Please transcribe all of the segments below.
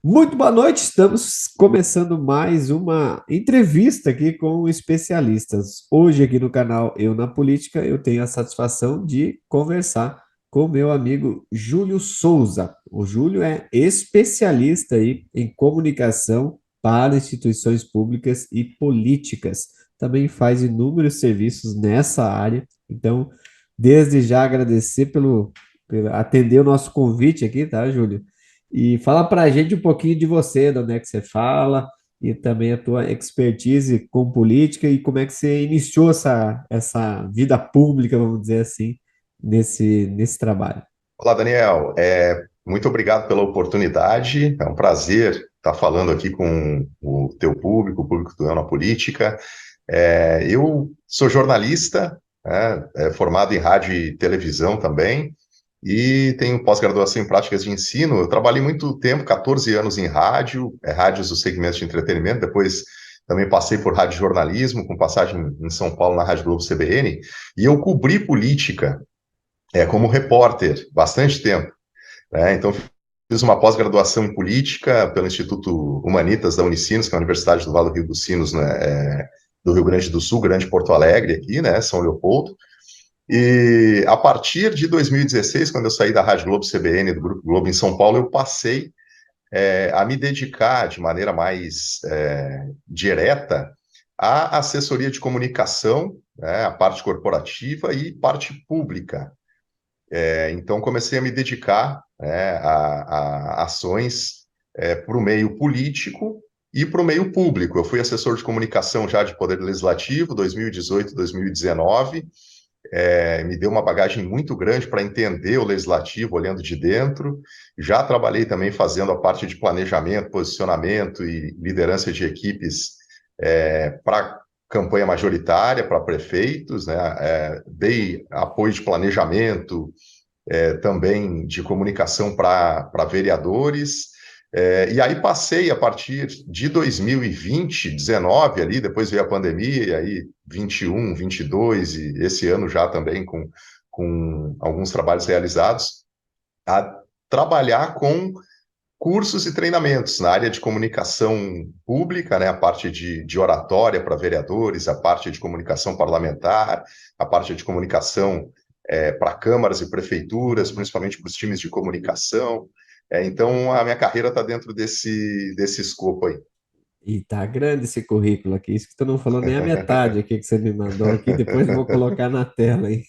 Muito boa noite, estamos começando mais uma entrevista aqui com especialistas. Hoje, aqui no canal Eu na Política, eu tenho a satisfação de conversar com o meu amigo Júlio Souza. O Júlio é especialista aí em comunicação para instituições públicas e políticas. Também faz inúmeros serviços nessa área. Então, desde já agradecer pelo atender o nosso convite aqui, tá, Júlio? E fala para a gente um pouquinho de você, de onde é que você fala, e também a tua expertise com política e como é que você iniciou essa vida pública, vamos dizer assim, nesse trabalho. Olá, Daniel. Muito obrigado pela oportunidade. É um prazer estar falando aqui com o teu público, o público do Eu na Política. Eu sou jornalista, né, formado em rádio e televisão também, e tenho pós-graduação em práticas de ensino. Eu trabalhei muito tempo, 14 anos em rádio, rádios do segmento de entretenimento, depois também passei por rádio jornalismo, com passagem em São Paulo na Rádio Globo CBN, e eu cobri política como repórter bastante tempo, né? Então, fiz uma pós-graduação em política pelo Instituto Humanitas da Unicinos, que é a Universidade do Vale do Rio dos Sinos, né? Do Rio Grande do Sul, Grande Porto Alegre, aqui, né? São Leopoldo. E a partir de 2016, quando eu saí da Rádio Globo CBN, do Grupo Globo em São Paulo, eu passei a me dedicar de maneira mais direta à assessoria de comunicação, né? A parte corporativa e parte pública. Então, comecei a me dedicar, né, a ações para o meio político e para o meio público. Eu fui assessor de comunicação já de Poder Legislativo, 2018, 2019. Me deu uma bagagem muito grande para entender o legislativo olhando de dentro. Já trabalhei também fazendo a parte de planejamento, posicionamento e liderança de equipes para campanha majoritária, para prefeitos, né? Dei apoio de planejamento, também de comunicação para vereadores. E aí passei a partir de 2020, 19 ali, depois veio a pandemia, e aí 21, 22 e esse ano já também com alguns trabalhos realizados, a trabalhar com cursos e treinamentos na área de comunicação pública, né, a parte de oratória para vereadores, a parte de comunicação parlamentar, a parte de comunicação para câmaras e prefeituras, principalmente para os times de comunicação. Então, a minha carreira está dentro desse escopo aí. E tá grande esse currículo aqui, isso que tu não falou nem a metade aqui que você me mandou aqui, depois eu vou colocar na tela aí.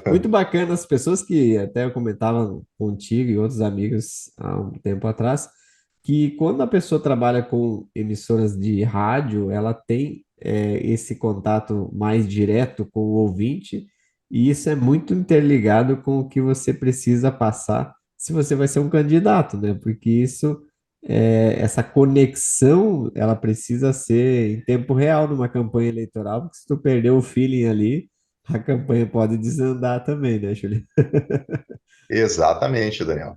Muito bacana as pessoas que até eu comentava contigo e outros amigos há um tempo atrás, que quando a pessoa trabalha com emissoras de rádio, ela tem esse contato mais direto com o ouvinte, e isso é muito interligado com o que você precisa passar se você vai ser um candidato, né? Porque essa conexão, ela precisa ser em tempo real numa campanha eleitoral, porque se tu perder o feeling ali, a campanha pode desandar também, né, Juliano? Exatamente, Daniel.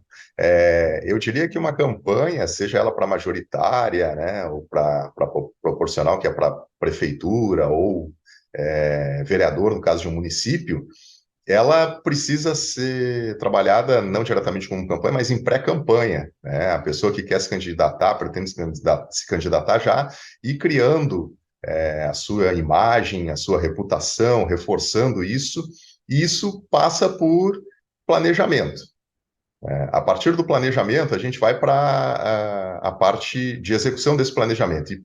Eu diria que uma campanha, seja ela para majoritária, né, ou para proporcional, que é para prefeitura, ou vereador, no caso de um município, ela precisa ser trabalhada não diretamente como campanha, mas em pré-campanha, né? A pessoa que quer se candidatar, pretende se candidatar já, e criando a sua imagem, a sua reputação, reforçando isso, e isso passa por planejamento. A partir do planejamento, a gente vai para a parte de execução desse planejamento. E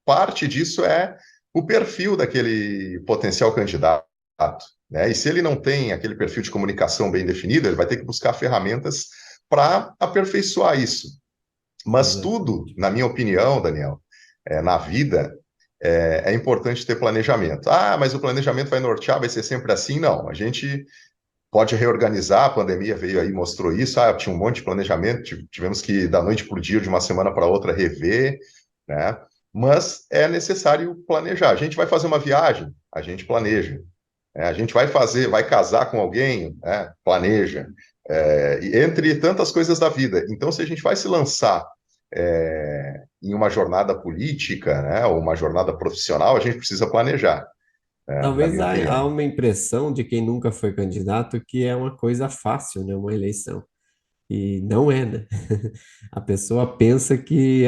parte disso é o perfil daquele potencial candidato, né? E se ele não tem aquele perfil de comunicação bem definido, ele vai ter que buscar ferramentas para aperfeiçoar isso. Mas tudo, Exatamente. na minha opinião, Daniel, na vida, é importante ter planejamento. Ah, mas o planejamento vai nortear, vai ser sempre assim? Não, a gente pode reorganizar, a pandemia veio aí, mostrou isso, tinha um monte de planejamento, tivemos que, da noite para o dia, de uma semana para outra, rever, né? Mas é necessário planejar. A gente vai fazer uma viagem, a gente planeja. A gente vai casar com alguém, né? Planeja. E entre tantas coisas da vida. Então, se a gente vai se lançar em uma jornada política, né, ou uma jornada profissional, a gente precisa planejar, né, na Talvez minha há opinião. uma impressão de quem nunca foi candidato que é uma coisa fácil, né, uma eleição. E não é, né? A pessoa pensa que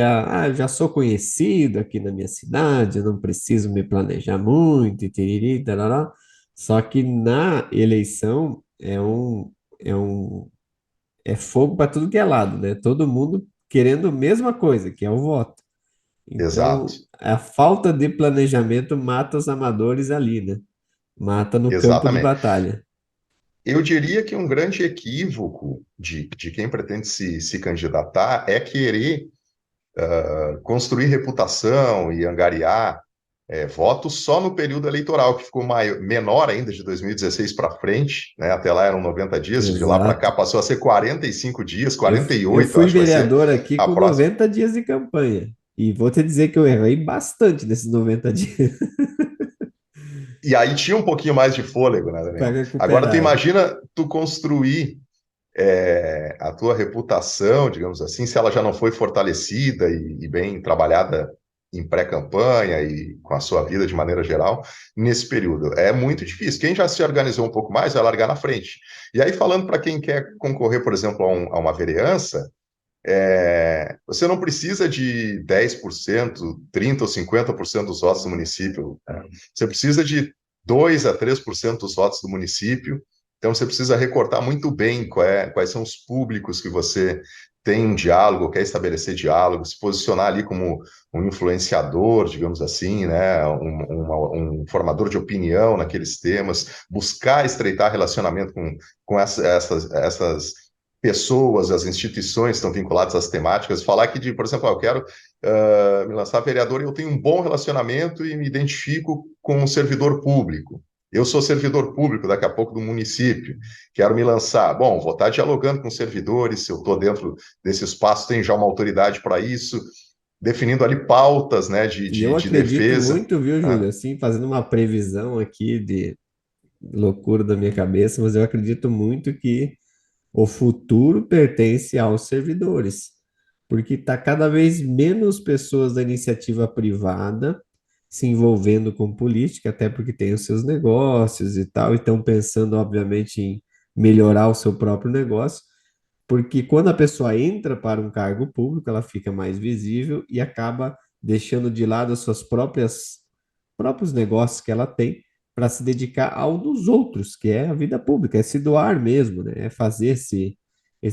já sou conhecido aqui na minha cidade, eu não preciso me planejar muito, e tiriri, tarará. Só que na eleição é um, é fogo para tudo que é lado, né? Todo mundo querendo a mesma coisa, que é o voto. Exato, Então, a falta de planejamento mata os amadores ali, né? Mata no campo de exatamente. batalha. Eu diria que um grande equívoco de quem pretende se candidatar é querer construir reputação e angariar votos só no período eleitoral, que ficou menor ainda de 2016 para frente, né? Até lá eram 90 dias, de lá para cá Exato. passou a ser 45 dias, Eu 48, eu fui acho que vai ser vereador aqui a com próxima. 90 dias de campanha. E vou te dizer que eu errei bastante nesses 90 dias E aí tinha um pouquinho mais de fôlego, né, para Daniel? Agora tu recuperar. imagina tu construir a tua reputação, digamos assim, se ela já não foi fortalecida e bem trabalhada em pré-campanha e com a sua vida de maneira geral, nesse período. É muito difícil. Quem já se organizou um pouco mais vai largar na frente. E aí, falando para quem quer concorrer, por exemplo, a uma vereança, você não precisa de 10%, 30% ou 50% dos votos do município. Né? Você precisa de 2 a 3% dos votos do município. Então, você precisa recortar muito bem quais são os públicos que você tem um diálogo, quer estabelecer diálogo, se posicionar ali como um influenciador, digamos assim, né? Um formador de opinião naqueles temas, buscar estreitar relacionamento com essas pessoas, as instituições estão vinculadas às temáticas, falar que, por exemplo, eu quero me lançar vereador e eu tenho um bom relacionamento e me identifico com um servidor público. Eu sou servidor público daqui a pouco do município, quero me lançar. Bom, vou estar dialogando com servidores, se eu estou dentro desse espaço, tem já uma autoridade para isso, definindo ali pautas, né, E eu de acredito defesa. muito, viu, Ah, Júlio? Assim, fazendo uma previsão aqui de loucura da minha cabeça, mas eu acredito muito que o futuro pertence aos servidores, porque está cada vez menos pessoas da iniciativa privada se envolvendo com política, até porque tem os seus negócios e tal, e estão pensando, obviamente, em melhorar o seu próprio negócio, porque quando a pessoa entra para um cargo público, ela fica mais visível e acaba deixando de lado as suas próprios negócios que ela tem para se dedicar ao dos outros, que é a vida pública, é se doar mesmo, né? É fazer esse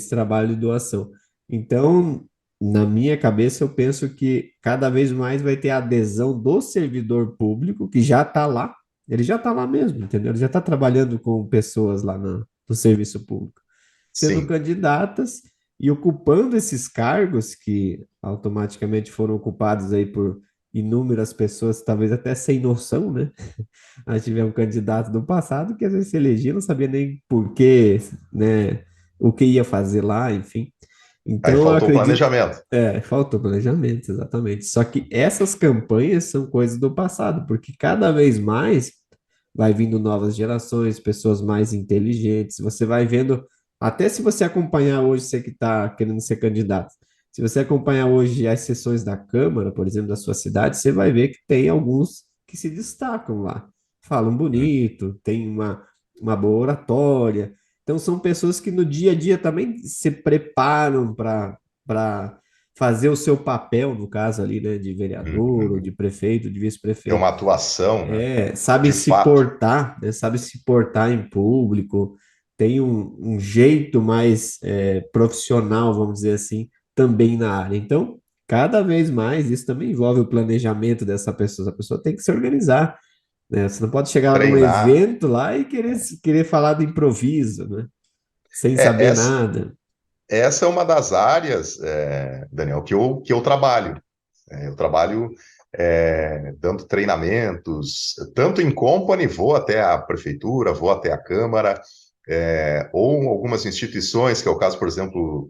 trabalho de doação. Então, na minha cabeça, eu penso que cada vez mais vai ter a adesão do servidor público, que já está lá, ele já está lá mesmo, entendeu? Ele já está trabalhando com pessoas lá no serviço público, sendo sim. candidatas e ocupando esses cargos que automaticamente foram ocupados aí por inúmeras pessoas, talvez até sem noção, né? Nós tivemos um candidato do passado que às vezes se elegia, não sabia nem por quê, né? O que ia fazer lá, enfim. Aí Então, eu faltou o acredito, planejamento. faltou planejamento, exatamente. Só que essas campanhas são coisas do passado, porque cada vez mais vai vindo novas gerações, pessoas mais inteligentes. Você vai vendo, até se você acompanhar hoje, você que está querendo ser candidato, se você acompanhar hoje as sessões da Câmara, por exemplo, da sua cidade, você vai ver que tem alguns que se destacam lá. Falam Hum. bonito, tem uma boa oratória. Então, são pessoas que no dia a dia também se preparam para fazer o seu papel, no caso ali, né, de vereador, ou de Uhum. prefeito, de Ter vice-prefeito. uma atuação, né? Sabe De se fato. portar, né? Sabe se portar em público, tem um jeito mais profissional, vamos dizer assim, também na área. Então, cada vez mais, isso também envolve o planejamento dessa pessoa. A pessoa tem que se organizar, né? Você não pode chegar lá num Treinar. evento lá e querer falar do improviso, né? Sem É, saber essa, nada. essa é uma das áreas, Daniel, que eu trabalho. Eu trabalho dando treinamentos, tanto em company, vou até a prefeitura, vou até a Câmara, ou algumas instituições, que é o caso, por exemplo,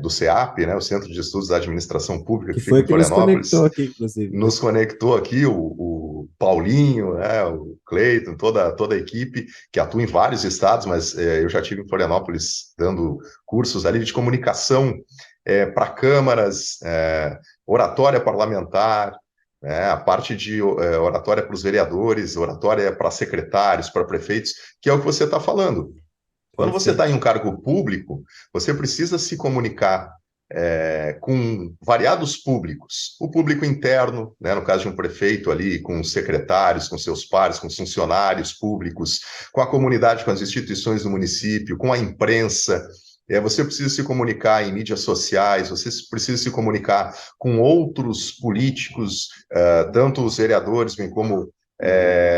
do CEAP, né, o Centro de Estudos da Administração Pública, Que que fica foi em que nos Florianópolis, conectou aqui, inclusive, né? nos conectou aqui o Paulinho, né, o Cleiton, toda a equipe que atua em vários estados, mas eu já tive em Florianópolis dando cursos ali de comunicação para câmaras, oratória parlamentar, né, a parte de oratória para os vereadores, oratória para secretários, para prefeitos, que é o que você está falando. Quando você está em perfeito. um cargo público, você precisa se comunicar com variados públicos. O público interno, né, no caso de um prefeito ali, com os secretários, com seus pares, com os funcionários públicos, com a comunidade, com as instituições do município, com a imprensa. Você precisa se comunicar em mídias sociais, você precisa se comunicar com outros políticos, tanto os vereadores, bem como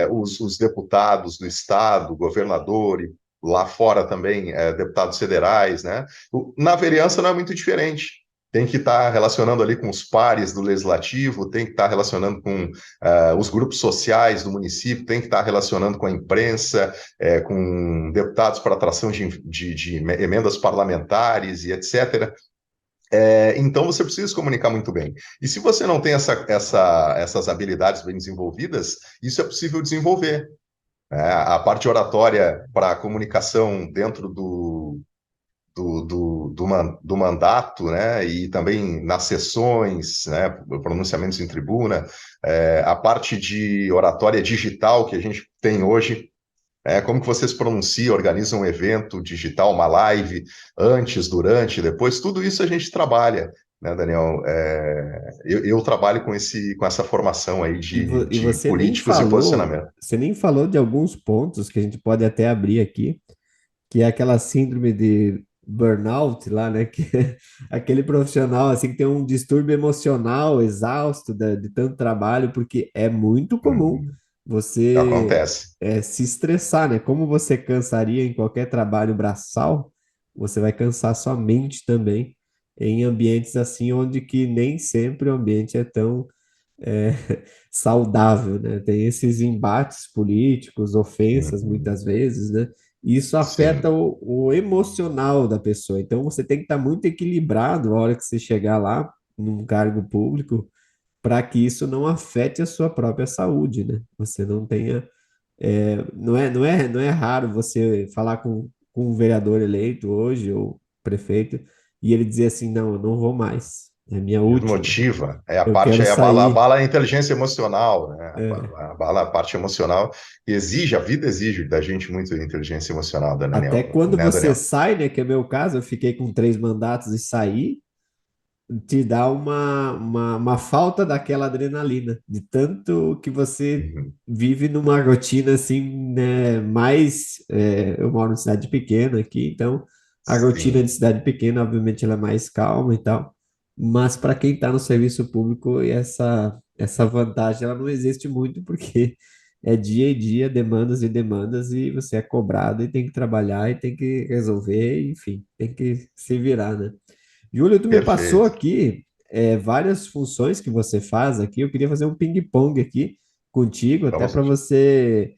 os deputados do Estado, governador e lá fora também, deputados federais, né? Na vereança não é muito diferente. Tem que estar relacionando ali com os pares do legislativo, tem que estar relacionando com os grupos sociais do município, tem que estar relacionando com a imprensa, com deputados para atração de emendas parlamentares e etc. Então você precisa se comunicar muito bem. E se você não tem essas habilidades bem desenvolvidas, isso é possível desenvolver. A parte oratória para a comunicação dentro do mandato, né, e também nas sessões, né, pronunciamentos em tribuna, a parte de oratória digital que a gente tem hoje, como que você se pronuncia, organiza um evento digital, uma live, antes, durante, depois, tudo isso a gente trabalha, né, Daniel? Eu trabalho com essa formação aí E de políticos e posicionamento. você nem falou de alguns pontos que a gente pode até abrir aqui, que é aquela síndrome de burnout lá, né? Que é aquele profissional assim que tem um distúrbio emocional, exausto de tanto trabalho, porque é muito comum Uhum. você Acontece. se estressar, né? Como você cansaria em qualquer trabalho braçal, você vai cansar sua mente também em ambientes assim, onde que nem sempre o ambiente é tão é, saudável, né? Tem esses embates políticos, ofensas Uhum. muitas vezes, né? E isso afeta Sim, o emocional da pessoa. Então você tem que estar muito equilibrado a hora que você chegar lá num cargo público para que isso não afete a sua própria saúde, né? Você não tenha, não é raro você falar com um vereador eleito hoje ou prefeito e ele dizer assim, não, eu não vou mais, é minha última, desmotiva. É a eu parte quero aí, sair. abala a inteligência emocional, né? É. Abala a parte emocional. A vida exige da gente muito inteligência emocional, Até Daniel, quando né, você Daniel? sai, né? Que é meu caso, eu fiquei com 3 mandatos e saí, te dá uma falta daquela adrenalina, de tanto que você Uhum. vive numa rotina assim, né? Eu moro em cidade pequena aqui, então a rotina de Sim, cidade pequena, obviamente, ela é mais calma e tal, mas para quem está no serviço público, essa vantagem ela não existe muito, porque é dia a dia, demandas e demandas, e você é cobrado e tem que trabalhar e tem que resolver, enfim, tem que se virar, né? Júlio, tu me passou perfeito. aqui várias funções que você faz aqui. Eu queria fazer um ping-pong aqui contigo, até para Vamos, você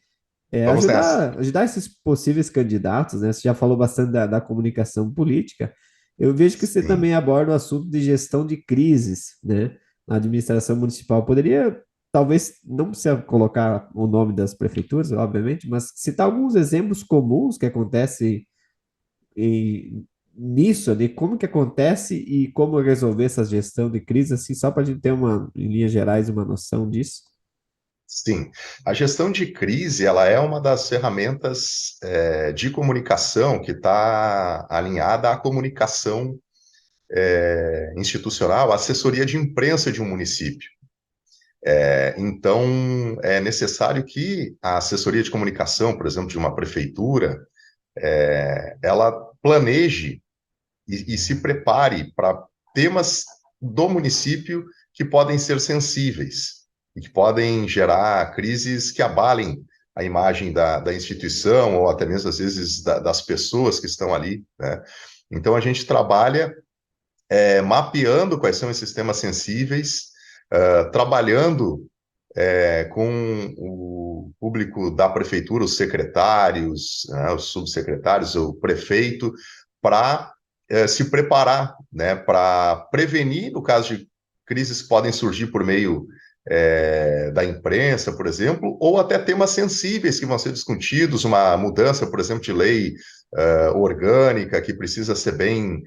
vamos nessa. ajudar esses possíveis candidatos, né? Você já falou bastante da comunicação política. Eu vejo que você Sim. também aborda o assunto de gestão de crises, né? Na administração municipal. Poderia, talvez, não precisa colocar o nome das prefeituras, obviamente, mas citar alguns exemplos comuns que acontecem nisso, né? Como que acontece e como resolver essa gestão de crise, assim, só para a gente ter em linhas gerais, uma noção disso. Sim, a gestão de crise ela é uma das ferramentas de comunicação que está alinhada à comunicação institucional, à assessoria de imprensa de um município. Então, é necessário que a assessoria de comunicação, por exemplo, de uma prefeitura, ela planeje e se prepare para temas do município que podem ser sensíveis e que podem gerar crises que abalem a imagem da instituição ou até mesmo, às vezes, das pessoas que estão ali, né? Então, a gente trabalha mapeando quais são esses temas sensíveis, trabalhando com o público da prefeitura, os secretários, né, os subsecretários, o prefeito, para se preparar, né, para prevenir, no caso de crises que podem surgir por meio da imprensa, por exemplo, ou até temas sensíveis que vão ser discutidos, uma mudança, por exemplo, de lei orgânica que precisa ser bem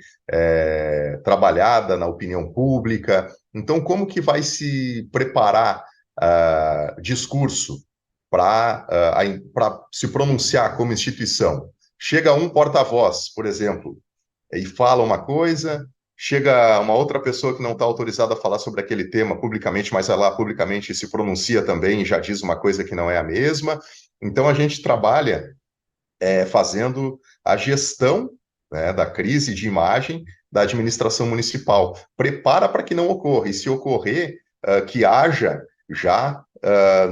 trabalhada na opinião pública. Então, como que vai se preparar discurso para se pronunciar como instituição, chega um porta-voz, por exemplo, e fala uma coisa, chega uma outra pessoa que não está autorizada a falar sobre aquele tema publicamente, mas ela publicamente se pronuncia também e já diz uma coisa que não é a mesma. Então a gente trabalha fazendo a gestão, né, da crise de imagem da administração municipal. Prepara para que não ocorra, e se ocorrer, que haja já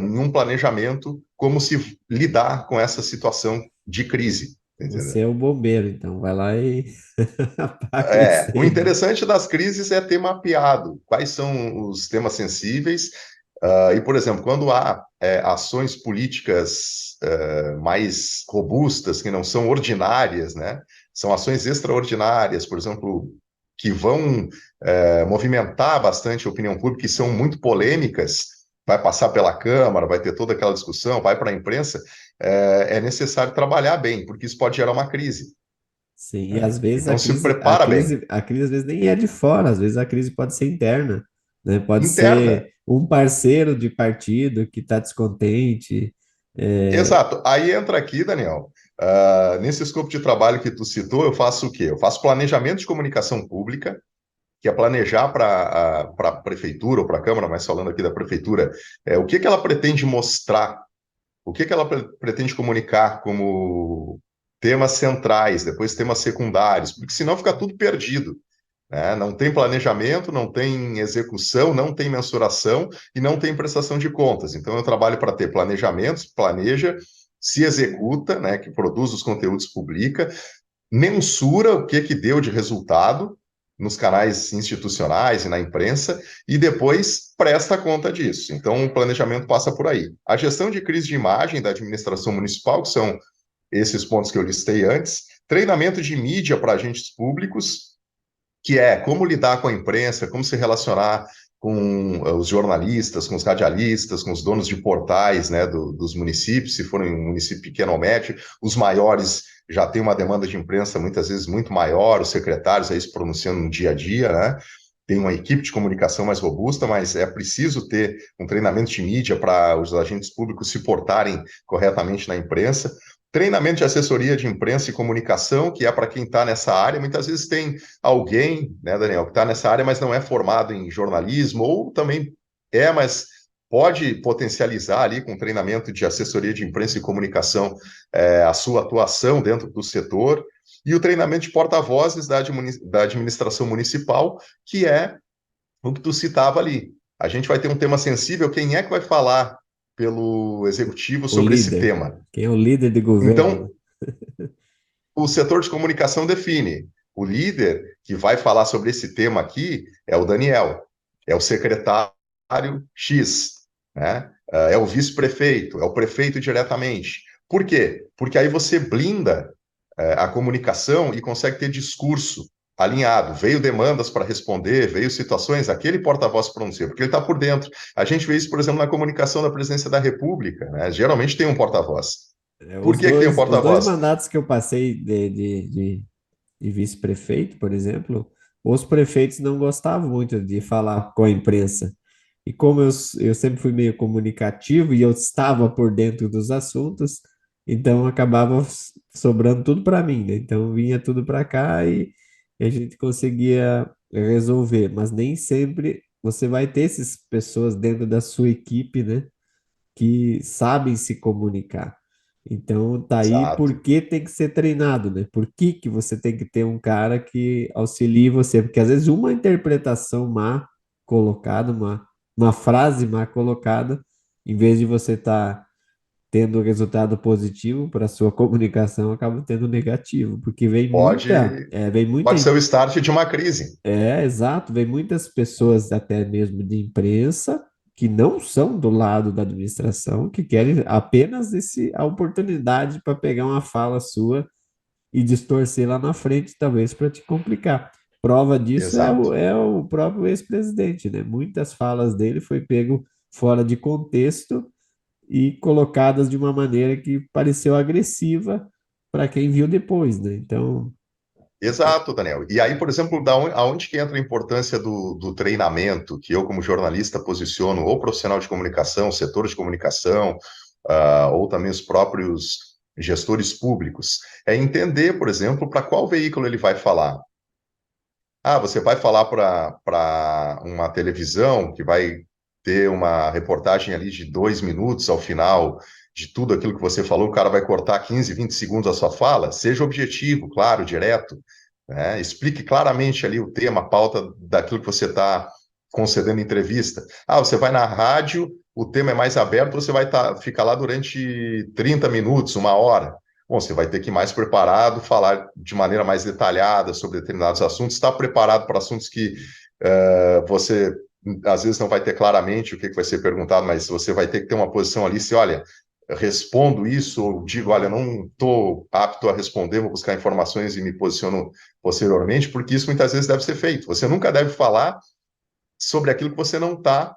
um planejamento como se lidar com essa situação de crise. Você Entendeu? é o bombeiro, então vai lá e apaga O incêndio. interessante das crises é ter mapeado quais são os temas sensíveis. E, por exemplo, quando há ações políticas mais robustas, que não são ordinárias, né? São ações extraordinárias, por exemplo, que vão movimentar bastante a opinião pública e são muito polêmicas, vai passar pela Câmara, vai ter toda aquela discussão, vai para a imprensa, é necessário trabalhar bem, porque isso pode gerar uma crise, Sim, e né? às vezes Então, se prepara bem. a crise às vezes nem é de fora, às vezes a crise pode ser interna, né? Pode Interna. ser um parceiro de partido que está descontente. É, Exato. Aí entra aqui, Daniel, nesse escopo de trabalho que tu citou, eu faço o quê? Eu faço planejamento de comunicação pública, que é planejar para a prefeitura ou para a Câmara, mas falando aqui da prefeitura, o que que ela pretende mostrar, o que que ela pretende comunicar como temas centrais, depois temas secundários, porque senão fica tudo perdido, né? Não tem planejamento, não tem execução, não tem mensuração e não tem prestação de contas. Então, eu trabalho para ter planejamentos, planeja, se executa, né, que produz os conteúdos, publica, mensura o que que deu de resultado nos canais institucionais e na imprensa e depois presta conta disso. Então, o planejamento passa por aí. A gestão de crise de imagem da administração municipal, que são esses pontos que eu listei antes, treinamento de mídia para agentes públicos, que é como lidar com a imprensa, como se relacionar com os jornalistas, com os radialistas, com os donos de portais, né, dos municípios, se for um município pequeno ou médio, os maiores já têm uma demanda de imprensa muitas vezes muito maior, os secretários aí se pronunciando no dia a dia, né? Tem uma equipe de comunicação mais robusta, mas é preciso ter um treinamento de mídia para os agentes públicos se portarem corretamente na imprensa. Treinamento de assessoria de imprensa e comunicação, que é para quem está nessa área. Muitas vezes tem alguém, né, Daniel, que está nessa área, mas não é formado em jornalismo, ou também mas pode potencializar ali com treinamento de assessoria de imprensa e comunicação a sua atuação dentro do setor. E o treinamento de porta-vozes da administração municipal, que é o que tu citava ali. A gente vai ter um tema sensível, quem é que vai falar pelo executivo o sobre esse líder, tema? quem é o líder de governo, né? Então, o setor de comunicação define. O líder que vai falar sobre esse tema aqui é o Daniel, é o secretário X, né? É o vice-prefeito, é o prefeito diretamente. Por quê? Porque aí você blinda a comunicação e consegue ter discurso alinhado. Veio demandas para responder, veio situações, aquele porta-voz pronuncia, porque ele está por dentro. A gente vê isso, por exemplo, na comunicação da presidência da República, né? Geralmente tem um porta-voz. Por que que tem um Os dois porta-voz? mandatos que eu passei de vice-prefeito, por exemplo, os prefeitos não gostavam muito de falar com a imprensa. E como eu sempre fui meio comunicativo e eu estava por dentro dos assuntos, então acabava sobrando tudo para mim, né? Então vinha tudo para cá e a gente conseguia resolver, mas nem sempre você vai ter essas pessoas dentro da sua equipe, né? Que sabem se comunicar. Então, tá aí Exato. por que tem que ser treinado, né? Por que que você tem que ter um cara que auxilie você? Porque às vezes uma interpretação má colocada, uma frase má colocada, em vez de você estar tendo resultado positivo para a sua comunicação, acaba tendo negativo, porque Pode, vem muita, pode ser o start de uma crise. exato, vem muitas pessoas, até mesmo de imprensa, que não são do lado da administração, que querem apenas a oportunidade para pegar uma fala sua e distorcer lá na frente, talvez para te complicar. Prova disso Exato. é o próprio ex-presidente, né? Muitas falas dele foi pego fora de contexto e colocadas de uma maneira que pareceu agressiva para quem viu depois, né? Então, Exato, Daniel. E aí, por exemplo, aonde que entra a importância do treinamento, que eu, como jornalista, posiciono ou profissional de comunicação, setor de comunicação, ou também os próprios gestores públicos, é entender, por exemplo, para qual veículo ele vai falar. Ah, você vai falar para uma televisão que vai ter uma reportagem ali de 2 minutos ao final de tudo aquilo que você falou, o cara vai cortar 15, 20 segundos a sua fala. Seja objetivo, claro, direto, né? Explique claramente ali o tema, a pauta daquilo que você está concedendo entrevista. Ah, você vai na rádio, o tema é mais aberto, você vai ficar lá durante 30 minutos, 1 hora. Bom, você vai ter que ir mais preparado, falar de maneira mais detalhada sobre determinados assuntos, estar preparado para assuntos que você às vezes não vai ter claramente o que vai ser perguntado, mas você vai ter que ter uma posição ali, se olha, respondo isso, ou digo, olha, não estou apto a responder, vou buscar informações e me posiciono posteriormente, porque isso muitas vezes deve ser feito. Você nunca deve falar sobre aquilo que você não está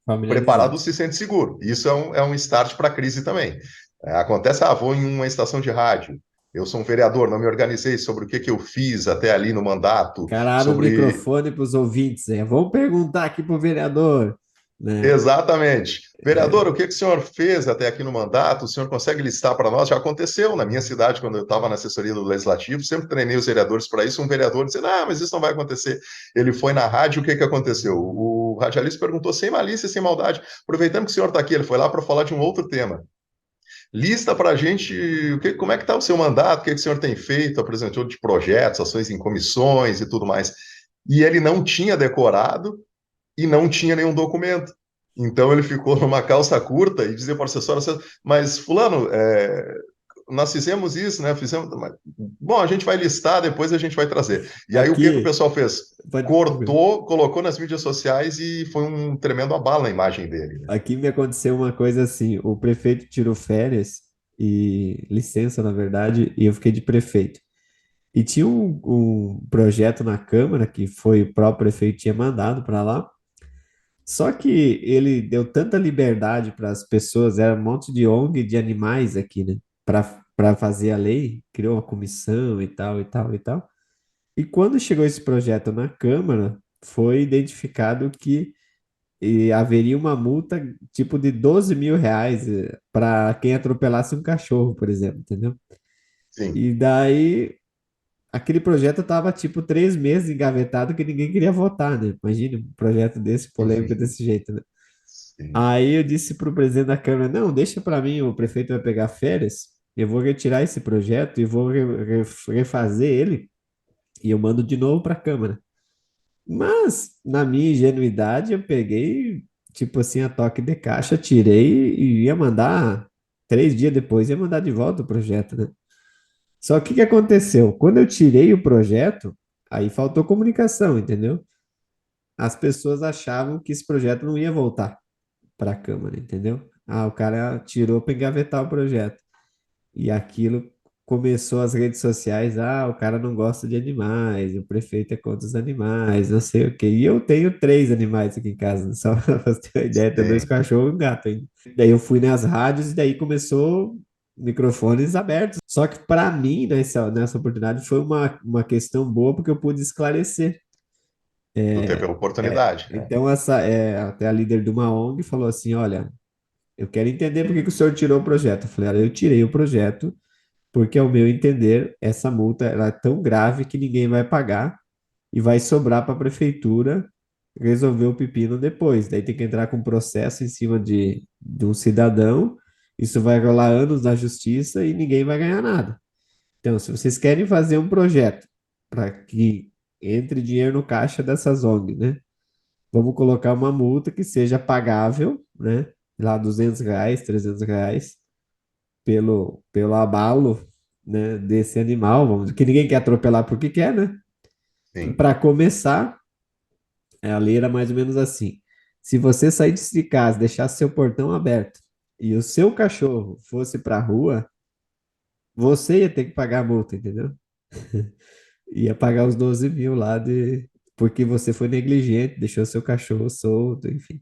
preparado, Familiarizado. se sente seguro. Isso é um start para a crise também. Acontece, vou em uma estação de rádio, eu sou um vereador, não me organizei sobre o que eu fiz até ali no mandato, Cara, abre o sobre. microfone para os ouvintes. Vamos perguntar aqui para o vereador, né? Exatamente. Vereador, o que o senhor fez até aqui no mandato? O senhor consegue listar para nós? Já aconteceu na minha cidade, quando eu estava na assessoria do Legislativo, sempre treinei os vereadores para isso. Um vereador dizendo, mas isso não vai acontecer. Ele foi na rádio, o que aconteceu? O radialista perguntou, sem malícia, sem maldade, aproveitando que o senhor está aqui, ele foi lá para falar de um outro tema. Lista para a gente como é que está o seu mandato, o que o senhor tem feito, apresentou de projetos, ações em comissões e tudo mais. E ele não tinha decorado e não tinha nenhum documento. Então ele ficou numa calça curta e dizia para o assessor, mas fulano, nós fizemos isso, né? Bom, a gente vai listar, depois a gente vai trazer. E aí o que o Aqui, pessoal fez? pode- Cortou, colocou nas mídias sociais e foi um tremendo abalo na imagem dele, né? aqui me aconteceu uma coisa assim: o prefeito tirou férias e licença, na verdade, e eu fiquei de prefeito. E tinha um projeto na Câmara que foi o próprio prefeito tinha mandado para lá. Só que ele deu tanta liberdade para as pessoas, era um monte de ONG de animais aqui, né? Para fazer a lei, criou uma comissão e tal, e tal, e tal. E quando chegou esse projeto na Câmara, foi identificado que haveria uma multa tipo de R$ 12.000 para quem atropelasse um cachorro, por exemplo, entendeu? Sim, E daí aquele projeto estava tipo 3 meses engavetado que ninguém queria votar, né? Imagina um projeto desse, polêmico desse jeito, né? sim. Aí eu disse para o presidente da Câmara, não, deixa para mim, o prefeito vai pegar férias, eu vou retirar esse projeto e vou refazer ele e eu mando de novo para a Câmara. Mas, na minha ingenuidade, eu peguei, tipo assim, a toque de caixa, tirei e ia mandar, 3 dias depois, ia mandar de volta o projeto, né? Só que o que aconteceu? Quando eu tirei o projeto, aí faltou comunicação, entendeu? As pessoas achavam que esse projeto não ia voltar para a Câmara, entendeu? O cara tirou para engavetar o projeto. E aquilo começou as redes sociais, o cara não gosta de animais, o prefeito é contra os animais, não sei o quê. E eu tenho 3 animais aqui em casa, só para você ter uma ideia, tenho 2 cachorros e um gato ainda. Daí eu fui nas rádios e daí começou microfones abertos. Só que para mim, nessa oportunidade, foi uma questão boa porque eu pude esclarecer. Tu teve a oportunidade, né? Então, até a líder de uma ONG falou assim: olha, eu quero entender por que que o senhor tirou o projeto. Eu falei, olha, eu tirei o projeto porque, ao meu entender, essa multa ela é tão grave que ninguém vai pagar e vai sobrar para a prefeitura resolver o pepino depois. Daí tem que entrar com um processo em cima de um cidadão, isso vai rolar anos na justiça e ninguém vai ganhar nada. Então, se vocês querem fazer um projeto para que entre dinheiro no caixa dessas ONGs, né? Vamos colocar uma multa que seja pagável, né? Lá R$ 200, R$ 300 pelo abalo, né, desse animal, que ninguém quer atropelar porque quer, né? Sim. Para começar, a lei era mais ou menos assim: se você sair de casa, deixar seu portão aberto e o seu cachorro fosse para a rua, você ia ter que pagar a multa, entendeu? Ia pagar os 12.000 lá porque você foi negligente, deixou seu cachorro solto, enfim.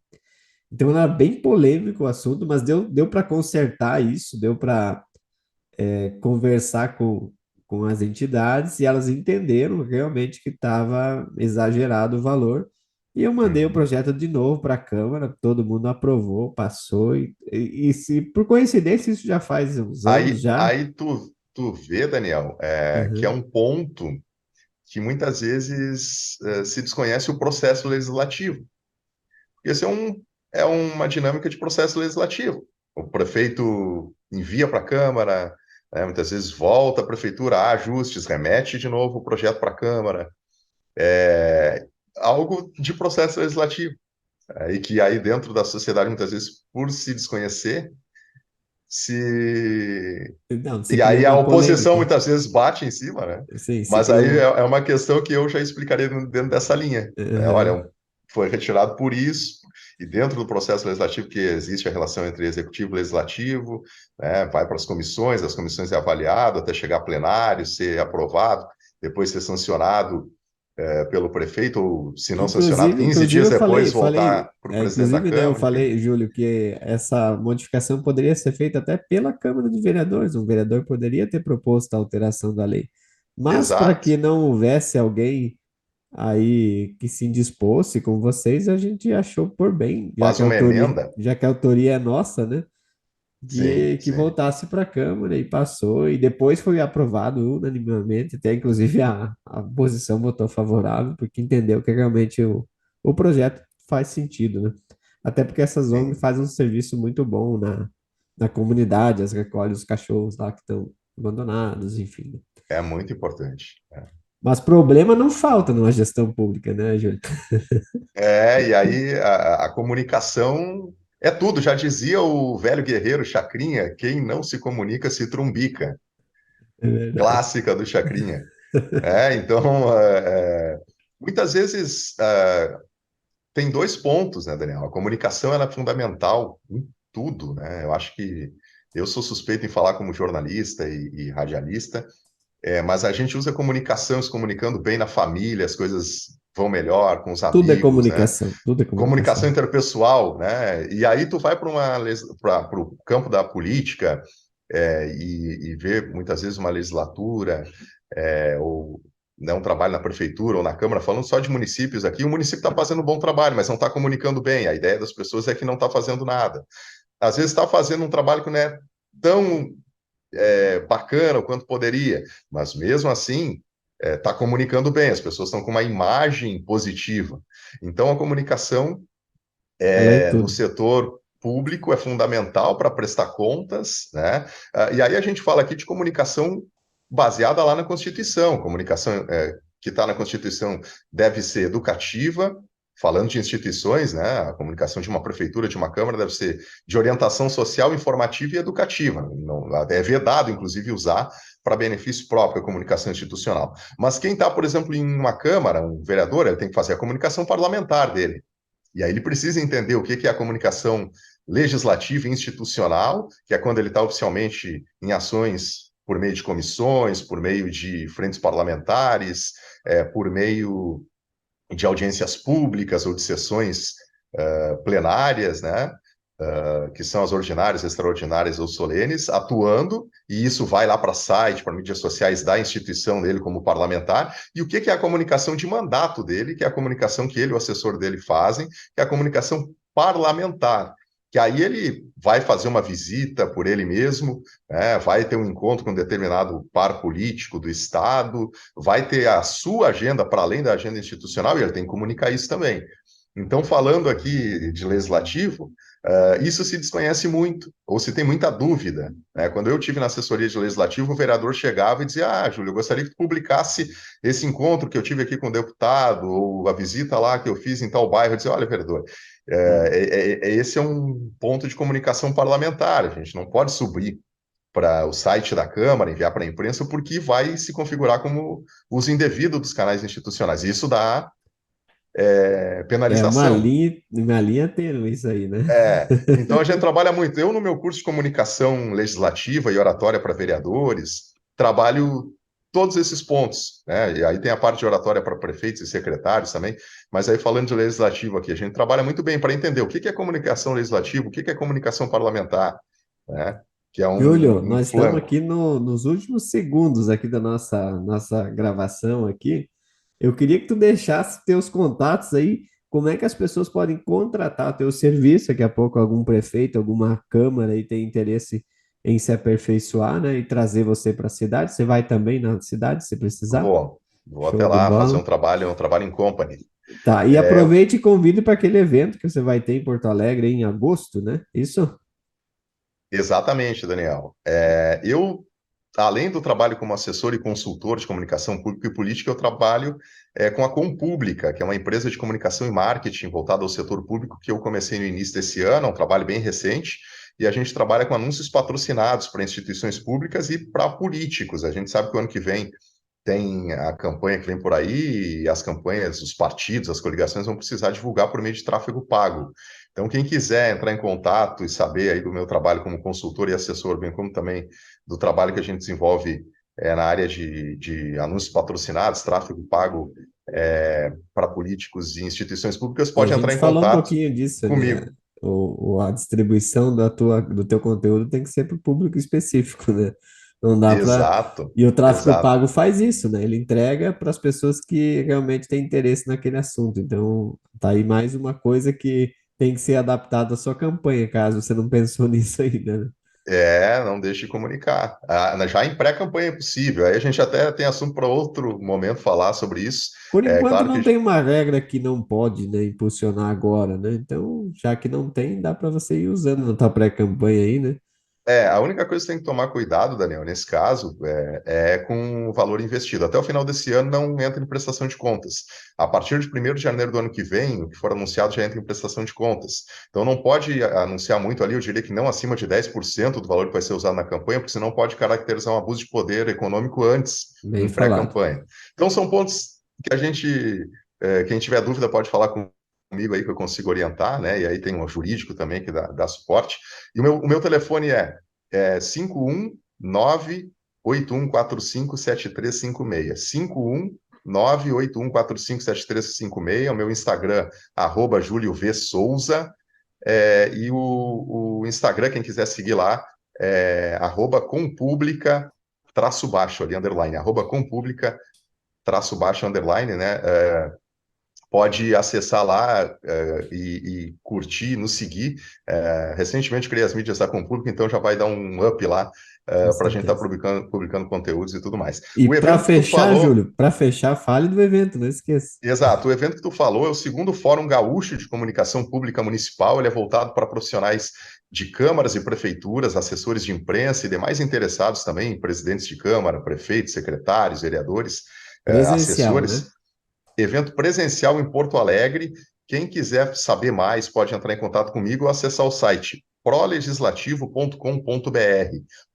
Então era bem polêmico o assunto, mas deu para consertar isso, deu para conversar com as entidades e elas entenderam realmente que estava exagerado o valor E eu mandei o uhum. projeto de novo para a Câmara, todo mundo aprovou, passou, e se por coincidência isso já faz uns anos já. Aí tu vê, Daniel, que é Uhum. um ponto que muitas vezes se desconhece o processo legislativo. Porque isso é uma dinâmica de processo legislativo. O prefeito envia para a Câmara, né, muitas vezes volta à prefeitura, há ajustes, remete de novo o projeto para a Câmara. É algo de processo legislativo. E que aí dentro da sociedade, muitas vezes, por se desconhecer, se Não, você e cria aí a uma oposição polêmica. muitas vezes bate em cima, né? Sim, você Mas cria aí uma. é uma questão que eu já explicaria dentro dessa linha, né? Olha, Uhum. foi retirado por isso, e dentro do processo legislativo que existe a relação entre executivo e legislativo, né? Vai para as comissões é avaliado até chegar a plenário, ser aprovado, depois ser sancionado pelo prefeito, ou se não sancionado, Inclusive, 15 inclusive dias eu depois falei, voltar para o presidente da inclusive, né, eu Câmara, enfim. falei, Júlio, que essa modificação poderia ser feita até pela Câmara de Vereadores. Um vereador poderia ter proposto a alteração da lei. Mas para Exato. que não houvesse alguém aí que se indispôsse com vocês, a gente achou por bem, Faz uma emenda. já que a autoria é nossa, né? Sim, Que sim. voltasse para a Câmara e passou, e depois foi aprovado unanimemente, até inclusive a oposição votou favorável, porque entendeu que realmente o projeto faz sentido, né? Até porque essas ONGs Sim. fazem um serviço muito bom na comunidade, as recolhem os cachorros lá que estão abandonados, enfim, né? É muito importante. Mas problema não falta numa gestão pública, né, Júlio? E aí a comunicação é tudo. Já dizia o velho guerreiro Chacrinha: quem não se comunica se trumbica. É verdade. Clássica do Chacrinha. Então, muitas vezes tem dois pontos, né, Daniel? A comunicação ela é fundamental em tudo, né? Eu acho que eu sou suspeito em falar como jornalista e radialista. Mas a gente usa comunicação, se comunicando bem na família, as coisas vão melhor com os amigos, né? Tudo é Comunicação comunicação. interpessoal, né? E aí tu vai para o campo da política e vê muitas vezes uma legislatura ou né, um trabalho na prefeitura ou na Câmara, falando só de municípios aqui, o município está fazendo um bom trabalho, mas não está comunicando bem. A ideia das pessoas é que não está fazendo nada. Às vezes está fazendo um trabalho que não é tão bacana o quanto poderia, mas mesmo assim está comunicando bem, as pessoas estão com uma imagem positiva. Então a comunicação Ela é no tudo. setor público é fundamental para prestar contas, né? E aí a gente fala aqui de comunicação baseada lá na Constituição, comunicação que está na Constituição deve ser educativa. Falando de instituições, né, a comunicação de uma prefeitura, de uma câmara, deve ser de orientação social, informativa e educativa. Não, é vedado, inclusive, usar para benefício próprio a comunicação institucional. Mas quem está, por exemplo, em uma câmara, um vereador, ele tem que fazer a comunicação parlamentar dele. E aí ele precisa entender o que é a comunicação legislativa e institucional, que é quando ele está oficialmente em ações por meio de comissões, por meio de frentes parlamentares, por meio de audiências públicas ou de sessões plenárias, né? Que são as ordinárias, extraordinárias ou solenes, atuando, e isso vai lá para site, para mídias sociais da instituição dele como parlamentar, e o que é a comunicação de mandato dele, que é a comunicação que ele e o assessor dele fazem, que é a comunicação parlamentar, que aí ele vai fazer uma visita por ele mesmo, né, vai ter um encontro com um determinado par político do Estado, vai ter a sua agenda para além da agenda institucional, e ele tem que comunicar isso também. Então, falando aqui de legislativo, isso se desconhece muito, ou se tem muita dúvida, né? Quando eu tive na assessoria de legislativo, o vereador chegava e dizia: Júlio, eu gostaria que tu publicasse esse encontro que eu tive aqui com o deputado, ou a visita lá que eu fiz em tal bairro. Eu dizia: olha, vereador, esse é um ponto de comunicação parlamentar, a gente não pode subir para o site da Câmara, enviar para a imprensa, porque vai se configurar como uso indevido dos canais institucionais. Isso dá É penalização. uma linha tênue isso aí, né? Então a gente trabalha muito. Eu, no meu curso de comunicação legislativa e oratória para vereadores, trabalho todos esses pontos, né? E aí tem a parte de oratória para prefeitos e secretários também, mas aí falando de legislativo aqui, a gente trabalha muito bem para entender o que é comunicação legislativa, o que é comunicação parlamentar, né? Que é Júlio, um nós estamos flanco. aqui nos últimos segundos aqui da nossa gravação aqui. Eu queria que tu deixasse teus contatos aí como é que as pessoas podem contratar o teu serviço? Daqui a pouco algum prefeito, alguma câmara aí tem interesse em se aperfeiçoar, né? E trazer você para a cidade. Você vai também na cidade, se precisar? Vou até Show de lá fazer bola. um trabalho em company. Tá, e É, aproveite e convide para aquele evento que você vai ter em Porto Alegre em agosto, né? Isso? exatamente, Daniel. Além do trabalho como assessor e consultor de comunicação pública e política, eu trabalho com a Compública, que é uma empresa de comunicação e marketing voltada ao setor público que eu comecei no início desse ano, é um trabalho bem recente, e a gente trabalha com anúncios patrocinados para instituições públicas e para políticos. A gente sabe que o ano que vem tem a campanha que vem por aí, e as campanhas, os partidos, as coligações vão precisar divulgar por meio de tráfego pago. Então, quem quiser entrar em contato e saber aí do meu trabalho como consultor e assessor, bem como também do trabalho que a gente desenvolve na área de anúncios patrocinados, tráfego pago para políticos e instituições públicas, A pode entrar gente em falou um contato pouquinho disso, né? comigo. A distribuição do teu conteúdo tem que ser para o público específico, né? Não dá para. Exato, E o tráfego exato. pago faz isso, né? Ele entrega para as pessoas que realmente têm interesse naquele assunto. Então, tá aí mais uma coisa que tem que ser adaptada à sua campanha, caso você não pensou nisso ainda, né? Não deixe de comunicar. Já em pré-campanha é possível. Aí a gente até tem assunto para outro momento falar sobre isso. Por É enquanto claro que não tem uma regra que não pode, né, impulsionar agora, né? Então, já que não tem, dá para você ir usando na tua pré-campanha aí, né? a única coisa que você tem que tomar cuidado, Daniel, nesse caso, é com o valor investido. Até o final desse ano não entra em prestação de contas. A partir de 1º de janeiro do ano que vem, o que for anunciado já entra em prestação de contas. Então não pode anunciar muito ali, eu diria que não acima de 10% do valor que vai ser usado na campanha, porque senão pode caracterizar um abuso de poder econômico antes, Bem em falado. pré-campanha. Então são pontos que quem tiver dúvida pode falar comigo aí que eu consigo orientar, né? E aí tem um jurídico também que dá suporte. E o meu telefone é 51981457356. 51981457356. O meu Instagram, @Júlio V. Souza. E o Instagram, quem quiser seguir lá, @Compública, traço baixo ali, underline, @Compública, traço baixo, underline, né? Pode acessar lá e curtir, nos seguir. Recentemente criei as mídias da Compública, então já vai dar um up lá Com para a gente estar certeza. publicando conteúdos e tudo mais. E O para evento que tu fechar, falou, Júlio, para fechar, fale do evento, não esqueça. exato, o evento que tu falou é o segundo Fórum Gaúcho de Comunicação Pública Municipal. Ele é voltado para profissionais de câmaras e prefeituras, assessores de imprensa e demais interessados também, presidentes de câmara, prefeitos, secretários, vereadores, Presencial, né? assessores. Evento presencial em Porto Alegre. Quem quiser saber mais pode entrar em contato comigo ou acessar o site prolegislativo.com.br.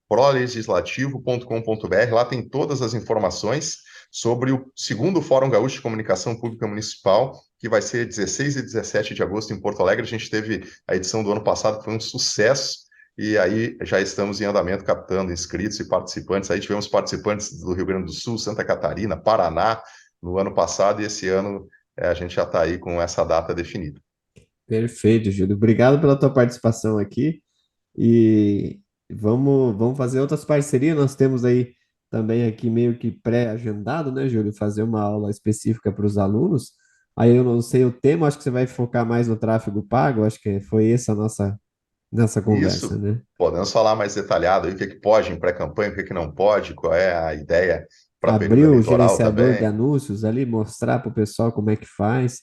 Prolegislativo.com.br. Lá tem todas as informações sobre o segundo Fórum Gaúcho de Comunicação Pública Municipal, que vai ser 16 e 17 de agosto em Porto Alegre. A gente teve a edição do ano passado, que foi um sucesso. E aí já estamos em andamento captando inscritos e participantes. Aí tivemos participantes do Rio Grande do Sul, Santa Catarina, Paraná, no ano passado, e esse ano a gente já está aí com essa data definida. Perfeito, Júlio. Obrigado pela tua participação aqui. E vamos fazer outras parcerias. Nós temos aí também aqui meio que pré-agendado, né, Júlio? Fazer uma aula específica para os alunos. Aí eu não sei o tema, acho que você vai focar mais no tráfego pago, acho que foi essa a nossa conversa, Isso, né? podemos falar mais detalhado aí o que, que pode em pré-campanha, o que, que não pode, qual é a ideia para Abrir período o eleitoral gerenciador de também. anúncios ali, mostrar para o pessoal como é que faz,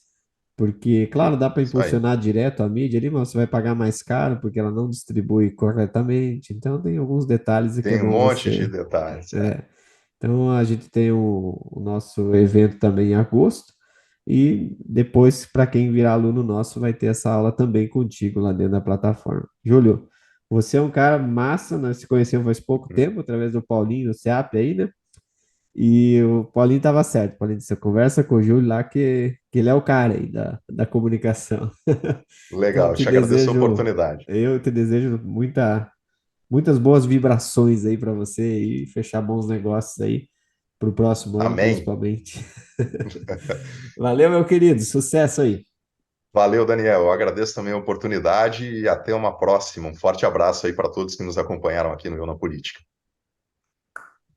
porque, claro, dá para Isso aí. impulsionar direto a mídia ali, mas você vai pagar mais caro porque ela não distribui corretamente. Então, tem alguns detalhes que é Tem um bom monte de você. detalhes. É. Então, a gente tem o nosso evento também em agosto, e depois, para quem virar aluno nosso, vai ter essa aula também contigo lá dentro da plataforma. Júlio, você é um cara massa, nós se conhecemos faz pouco tempo, através do Paulinho, do SEAP aí, né? E o Paulinho estava certo. Paulinho disse: conversa com o Júlio lá, que ele é o cara aí da comunicação. Então, Legal, te agradeço a oportunidade. eu te desejo muitas boas vibrações aí para você e fechar bons negócios aí para o próximo ano, Amém. principalmente. Valeu, meu querido. Sucesso aí. Valeu, Daniel. Eu agradeço também a oportunidade e até uma próxima. Um forte abraço aí para todos que nos acompanharam aqui no Eu na Política.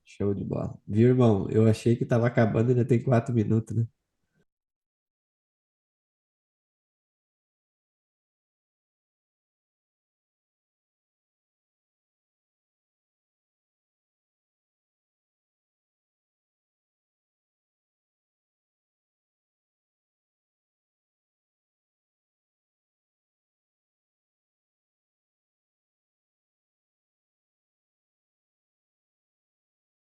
Show de bola. Viu, irmão? Eu achei que estava acabando, ainda tem 4 minutos, né?